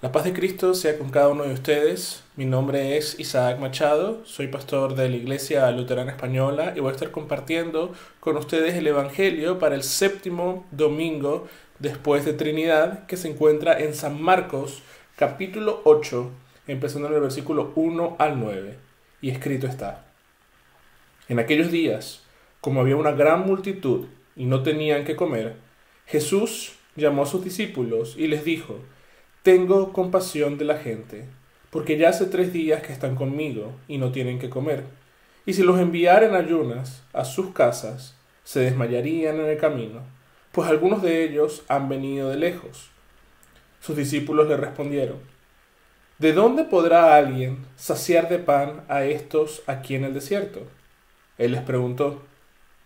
La paz de Cristo sea con cada uno de ustedes. Mi nombre es Isaac Machado, soy pastor de la Iglesia Luterana Española y voy a estar compartiendo con ustedes el Evangelio para el séptimo domingo después de Trinidad, que se encuentra en San Marcos, capítulo 8, empezando en el versículo 1 al 9. Y escrito está: En aquellos días, como había una gran multitud y no tenían que comer, Jesús llamó a sus discípulos y les dijo: Tengo compasión de la gente, porque ya hace 3 días que están conmigo y no tienen que comer. Y si los enviara en ayunas a sus casas, se desmayarían en el camino, pues algunos de ellos han venido de lejos. Sus discípulos le respondieron: ¿De dónde podrá alguien saciar de pan a estos aquí en el desierto? Él les preguntó: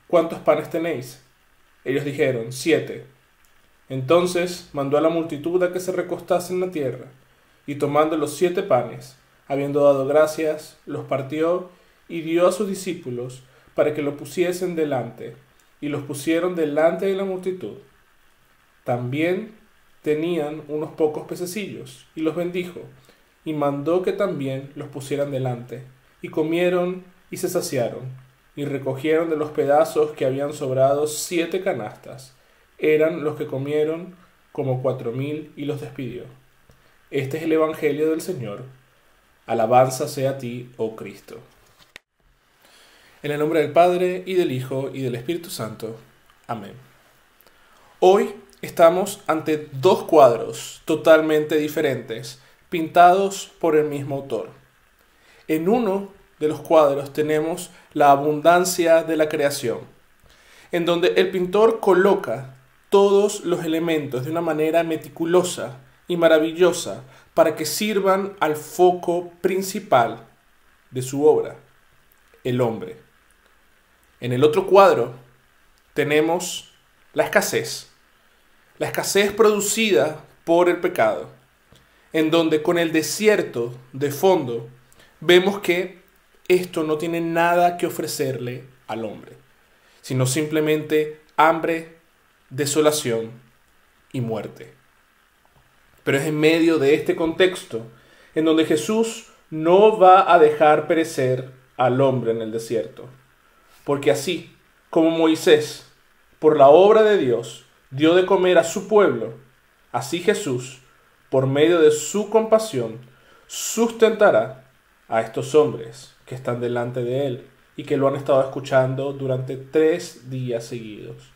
¿Cuántos panes tenéis? Ellos dijeron: 7. Entonces mandó a la multitud a que se recostase en la tierra, y tomando los 7 panes, habiendo dado gracias, los partió y dio a sus discípulos para que lo pusiesen delante, y los pusieron delante de la multitud. También tenían unos pocos pececillos, y los bendijo, y mandó que también los pusieran delante, y comieron y se saciaron, y recogieron de los pedazos que habían sobrado 7 canastas. Eran los que comieron como 4.000 y los despidió. Este es el Evangelio del Señor. Alabanza sea a ti, oh Cristo. En el nombre del Padre, y del Hijo, y del Espíritu Santo. Amén. Hoy estamos ante 2 cuadros totalmente diferentes, pintados por el mismo autor. En uno de los cuadros tenemos la abundancia de la creación, en donde el pintor coloca todos los elementos de una manera meticulosa y maravillosa para que sirvan al foco principal de su obra, el hombre. En el otro cuadro tenemos la escasez producida por el pecado, en donde con el desierto de fondo vemos que esto no tiene nada que ofrecerle al hombre, sino simplemente hambre, desolación y muerte. Pero es en medio de este contexto en donde Jesús no va a dejar perecer al hombre en el desierto, porque así como Moisés, por la obra de Dios, dio de comer a su pueblo, así Jesús, por medio de su compasión, sustentará a estos hombres que están delante de él y que lo han estado escuchando durante 3 días seguidos.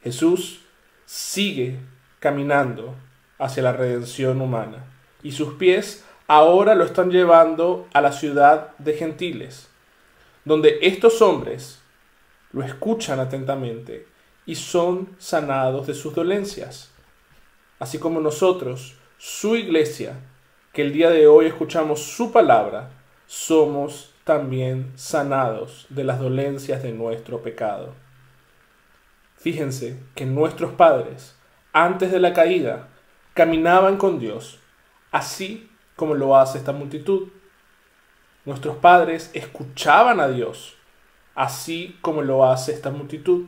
Jesús sigue caminando hacia la redención humana y sus pies ahora lo están llevando a la ciudad de gentiles, donde estos hombres lo escuchan atentamente y son sanados de sus dolencias, así como nosotros, su iglesia, que el día de hoy escuchamos su palabra, somos también sanados de las dolencias de nuestro pecado. Fíjense que nuestros padres, antes de la caída, caminaban con Dios, así como lo hace esta multitud. Nuestros padres escuchaban a Dios, así como lo hace esta multitud.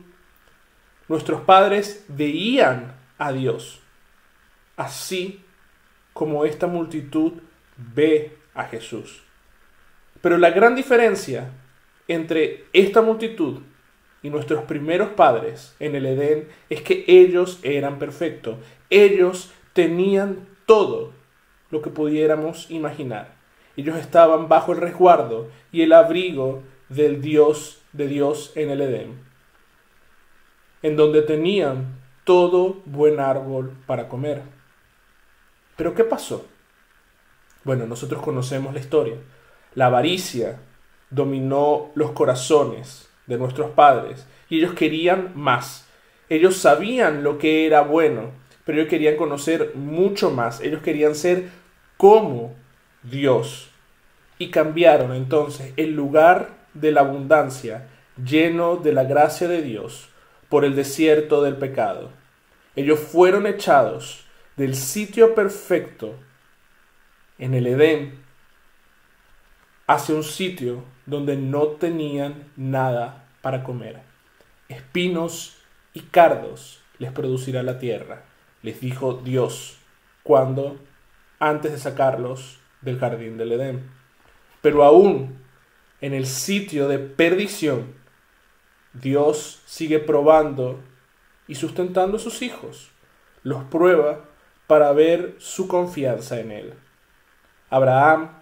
Nuestros padres veían a Dios, así como esta multitud ve a Jesús. Pero la gran diferencia entre esta multitud y nuestros primeros padres en el Edén es que ellos eran perfectos. Ellos tenían todo lo que pudiéramos imaginar. Ellos estaban bajo el resguardo y el abrigo de Dios en el Edén, en donde tenían todo buen árbol para comer. ¿Pero qué pasó? Bueno, nosotros conocemos la historia. La avaricia dominó los corazones de nuestros padres y ellos querían más. Ellos sabían lo que era bueno, pero ellos querían conocer mucho más. Ellos querían ser como Dios. Y cambiaron entonces el lugar de la abundancia, lleno de la gracia de Dios, por el desierto del pecado. Ellos fueron echados del sitio perfecto en el Edén hacia un sitio donde no tenían nada para comer. Espinos y cardos les producirá la tierra, les dijo Dios cuando antes de sacarlos del jardín del Edén. Pero aún en el sitio de perdición, Dios sigue probando y sustentando a sus hijos. Los prueba para ver su confianza en Él. Abraham,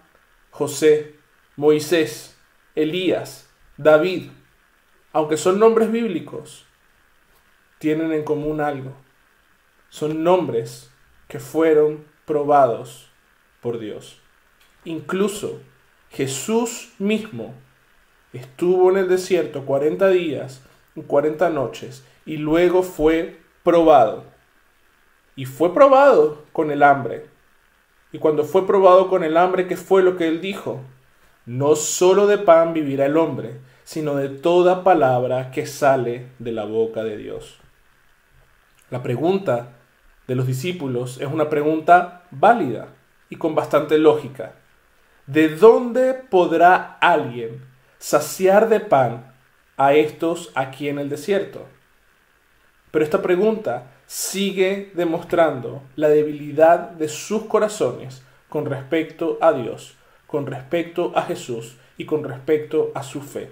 José, Moisés, Elías, David, aunque son nombres bíblicos, tienen en común algo. Son nombres que fueron probados por Dios. Incluso Jesús mismo estuvo en el desierto 40 días y 40 noches y luego fue probado. Y fue probado con el hambre. Y cuando fue probado con el hambre, ¿qué fue lo que él dijo? No solo de pan vivirá el hombre, sino de toda palabra que sale de la boca de Dios. La pregunta de los discípulos es una pregunta válida y con bastante lógica. ¿De dónde podrá alguien saciar de pan a estos aquí en el desierto? Pero esta pregunta sigue demostrando la debilidad de sus corazones con respecto a Dios, con respecto a Jesús y con respecto a su fe.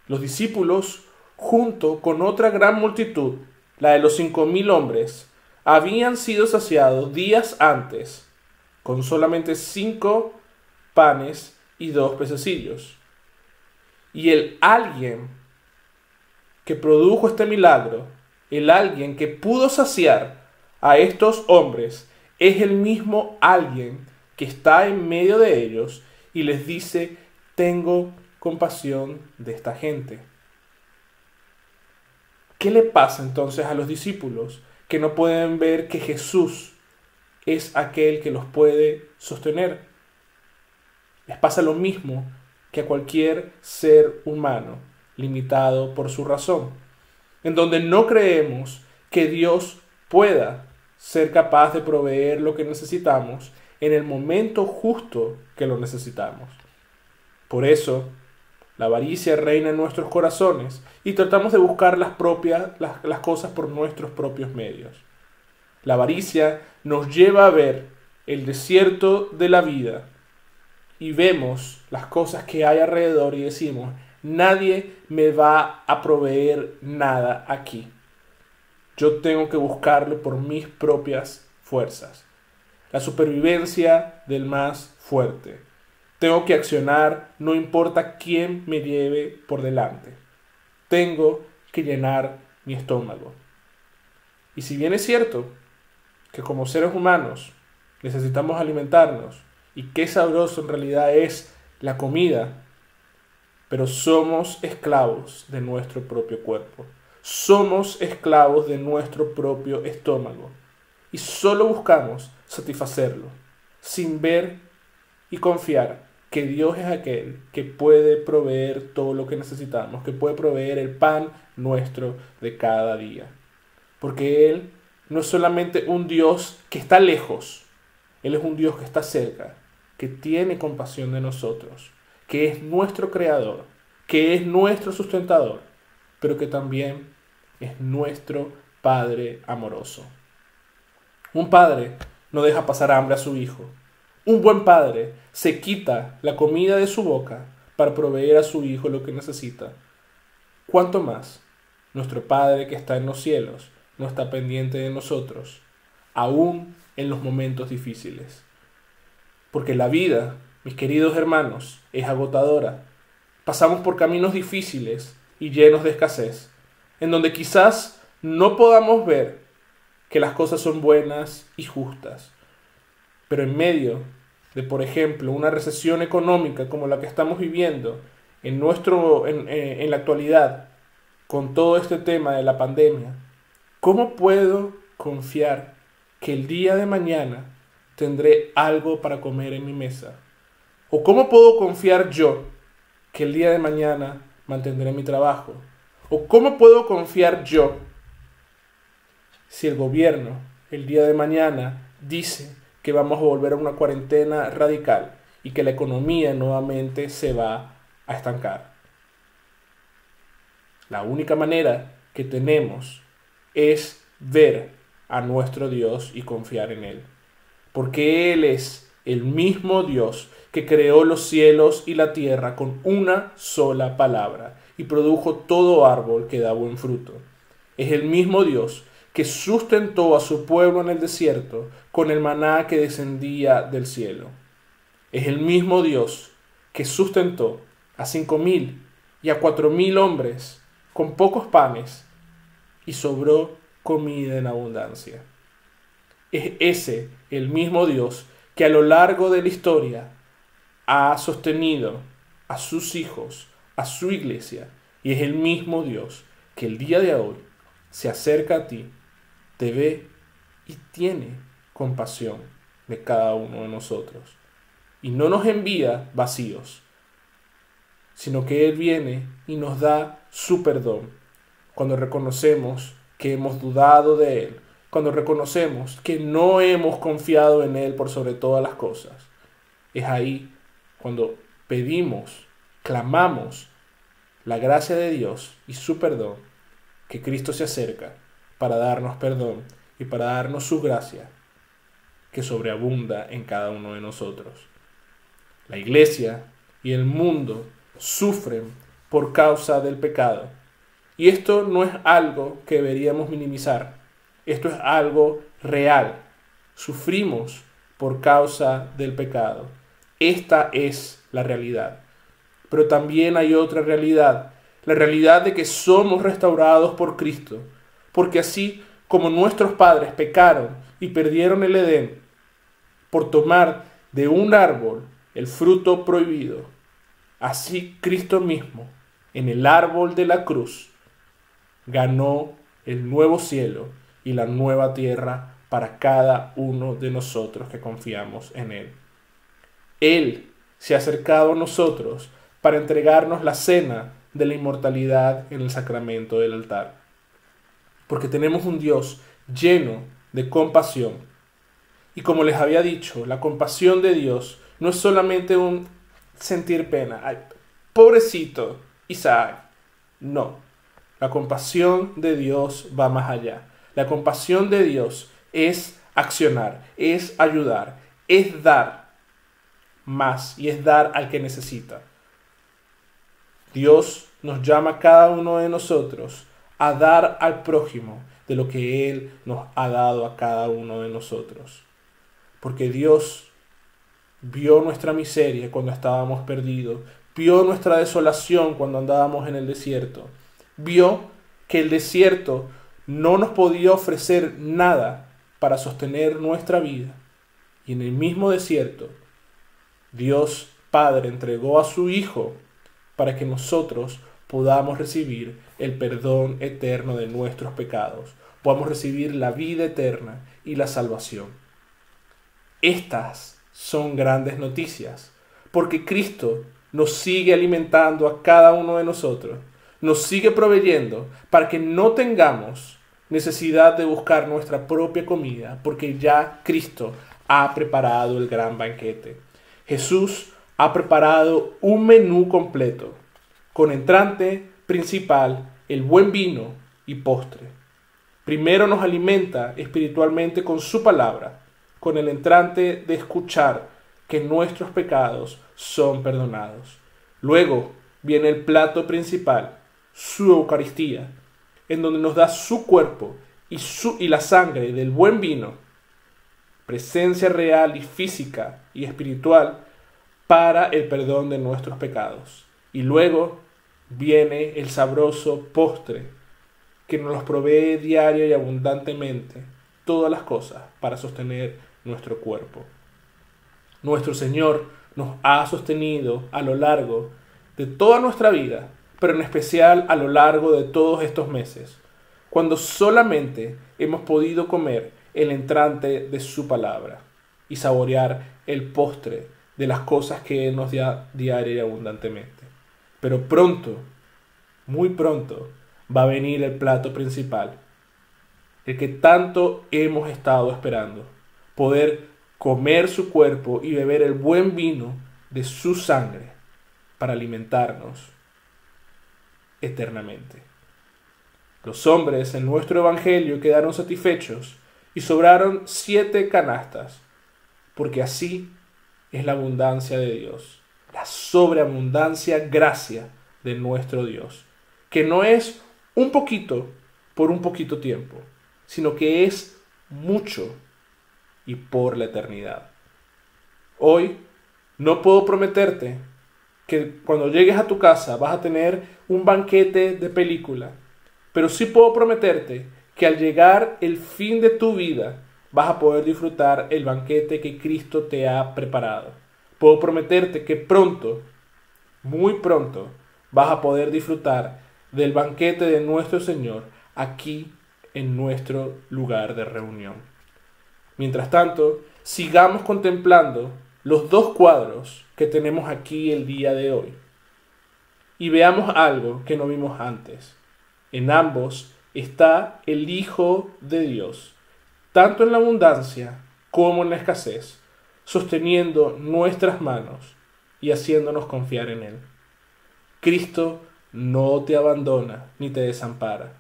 Los discípulos, junto con otra gran multitud, la de los 5.000 hombres, habían sido saciados días antes con solamente 5 panes y 2 pececillos. Y el alguien que produjo este milagro, el alguien que pudo saciar a estos hombres, es el mismo alguien que está en medio de ellos y les dice: tengo compasión de esta gente. ¿Qué le pasa entonces a los discípulos que no pueden ver que Jesús es aquel que los puede sostener? Les pasa lo mismo que a cualquier ser humano limitado por su razón, en donde no creemos que Dios pueda ser capaz de proveer lo que necesitamos en el momento justo que lo necesitamos. Por eso, la avaricia reina en nuestros corazones y tratamos de buscar las cosas por nuestros propios medios. La avaricia nos lleva a ver el desierto de la vida y vemos las cosas que hay alrededor y decimos: nadie me va a proveer nada aquí. Yo tengo que buscarlo por mis propias fuerzas. La supervivencia del más fuerte. Tengo que accionar, no importa quién me lleve por delante. Tengo que llenar mi estómago. Y si bien es cierto que como seres humanos necesitamos alimentarnos, y qué sabroso en realidad es la comida, pero somos esclavos de nuestro propio cuerpo. Somos esclavos de nuestro propio estómago. Y solo buscamos satisfacerlo, sin ver y confiar que Dios es aquel que puede proveer todo lo que necesitamos, que puede proveer el pan nuestro de cada día. Porque Él no es solamente un Dios que está lejos, Él es un Dios que está cerca, que tiene compasión de nosotros, que es nuestro creador, que es nuestro sustentador, pero que también es nuestro Padre amoroso. Un padre no deja pasar hambre a su hijo. Un buen padre se quita la comida de su boca para proveer a su hijo lo que necesita. ¿Cuánto más nuestro Padre que está en los cielos no está pendiente de nosotros, aún en los momentos difíciles? Porque la vida, mis queridos hermanos, es agotadora. Pasamos por caminos difíciles y llenos de escasez, en donde quizás no podamos ver que las cosas son buenas y justas. Pero en medio de, por ejemplo, una recesión económica como la que estamos viviendo en la actualidad, con todo este tema de la pandemia, ¿cómo puedo confiar que el día de mañana tendré algo para comer en mi mesa? ¿O cómo puedo confiar yo que el día de mañana mantendré mi trabajo? ¿O cómo puedo confiar yo si el gobierno el día de mañana dice que vamos a volver a una cuarentena radical y que la economía nuevamente se va a estancar? La única manera que tenemos es ver a nuestro Dios y confiar en Él. porque Él es el mismo Dios que creó los cielos y la tierra con una sola palabra y produjo todo árbol que da buen fruto. Es el mismo Dios que sustentó a su pueblo en el desierto con el maná que descendía del cielo. Es el mismo Dios que sustentó a 5.000 y a 4.000 hombres con pocos panes y sobró comida en abundancia. Es ese el mismo Dios que a lo largo de la historia ha sostenido a sus hijos, a su iglesia, y es el mismo Dios que el día de hoy se acerca a ti, te ve y tiene compasión de cada uno de nosotros. Y no nos envía vacíos, sino que Él viene y nos da su perdón cuando reconocemos que hemos dudado de Él, cuando reconocemos que no hemos confiado en Él por sobre todas las cosas. Es ahí cuando pedimos, clamamos la gracia de Dios y su perdón, que Cristo se acerca para darnos perdón y para darnos su gracia que sobreabunda en cada uno de nosotros. La iglesia y el mundo sufren por causa del pecado. Y esto no es algo que deberíamos minimizar. Esto es algo real. Sufrimos por causa del pecado. Esta es la realidad. Pero también hay otra realidad. La realidad de que somos restaurados por Cristo. Porque así como nuestros padres pecaron y perdieron el Edén por tomar de un árbol el fruto prohibido, así Cristo mismo, en el árbol de la cruz, ganó el nuevo cielo y la nueva tierra para cada uno de nosotros que confiamos en Él. Él se ha acercado a nosotros para entregarnos la cena de la inmortalidad en el sacramento del altar. Porque tenemos un Dios lleno de compasión. Y como les había dicho, la compasión de Dios no es solamente un sentir pena. Ay, pobrecito Isaac. No. La compasión de Dios va más allá. La compasión de Dios es accionar, es ayudar, es dar más y es dar al que necesita. Dios nos llama a cada uno de nosotros a dar al prójimo de lo que Él nos ha dado a cada uno de nosotros. Porque Dios vio nuestra miseria cuando estábamos perdidos, vio nuestra desolación cuando andábamos en el desierto, vio que el desierto no nos podía ofrecer nada para sostener nuestra vida. Y en el mismo desierto, Dios Padre entregó a su Hijo para que nosotros podamos recibir el perdón eterno de nuestros pecados, podamos recibir la vida eterna y la salvación. Estas son grandes noticias, porque Cristo nos sigue alimentando a cada uno de nosotros, nos sigue proveyendo para que no tengamos necesidad de buscar nuestra propia comida, porque ya Cristo ha preparado el gran banquete. Jesús ha preparado un menú completo, con entrante principal, el buen vino y postre. Primero nos alimenta espiritualmente con su palabra, con el entrante de escuchar que nuestros pecados son perdonados. Luego viene el plato principal, su Eucaristía, en donde nos da su cuerpo y la sangre del buen vino, presencia real y física y espiritual para el perdón de nuestros pecados. Y luego viene el sabroso postre que nos los provee diario y abundantemente todas las cosas para sostener nuestro cuerpo. Nuestro Señor nos ha sostenido a lo largo de toda nuestra vida, pero en especial a lo largo de todos estos meses, cuando solamente hemos podido comer el entrante de su palabra y saborear el postre de las cosas que Él nos da diaria y abundantemente. Pero pronto, muy pronto, va a venir el plato principal, el que tanto hemos estado esperando, poder comer su cuerpo y beber el buen vino de su sangre para alimentarnos eternamente. Los hombres en nuestro evangelio quedaron satisfechos y sobraron 7 canastas, porque así es la abundancia de Dios, la sobreabundancia gracia de nuestro Dios, que no es un poquito por un poquito tiempo, sino que es mucho y por la eternidad. Hoy no puedo prometerte que cuando llegues a tu casa vas a tener un banquete de película, pero sí puedo prometerte que al llegar el fin de tu vida vas a poder disfrutar el banquete que Cristo te ha preparado. Puedo prometerte que pronto, muy pronto, vas a poder disfrutar del banquete de nuestro Señor aquí en nuestro lugar de reunión. Mientras tanto, sigamos contemplando los dos cuadros que tenemos aquí el día de hoy y veamos algo que no vimos antes. En ambos está el Hijo de Dios, tanto en la abundancia como en la escasez, sosteniendo nuestras manos y haciéndonos confiar en Él. Cristo no te abandona ni te desampara,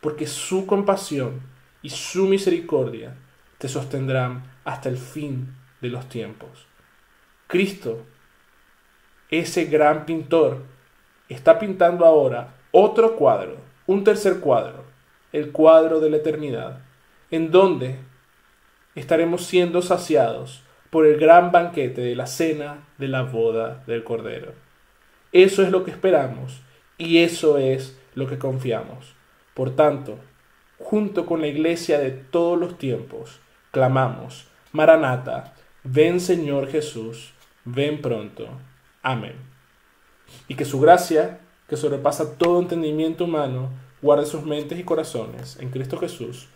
porque su compasión y su misericordia te sostendrán hasta el fin de los tiempos. Cristo, ese gran pintor, está pintando ahora otro cuadro, un tercer cuadro, el cuadro de la eternidad, en donde estaremos siendo saciados por el gran banquete de la cena de la boda del Cordero. Eso es lo que esperamos y eso es lo que confiamos. Por tanto, junto con la iglesia de todos los tiempos, clamamos, Maranata, ven Señor Jesús, ven pronto. Amén. Y que su gracia, que sobrepasa todo entendimiento humano, guarde sus mentes y corazones en Cristo Jesús,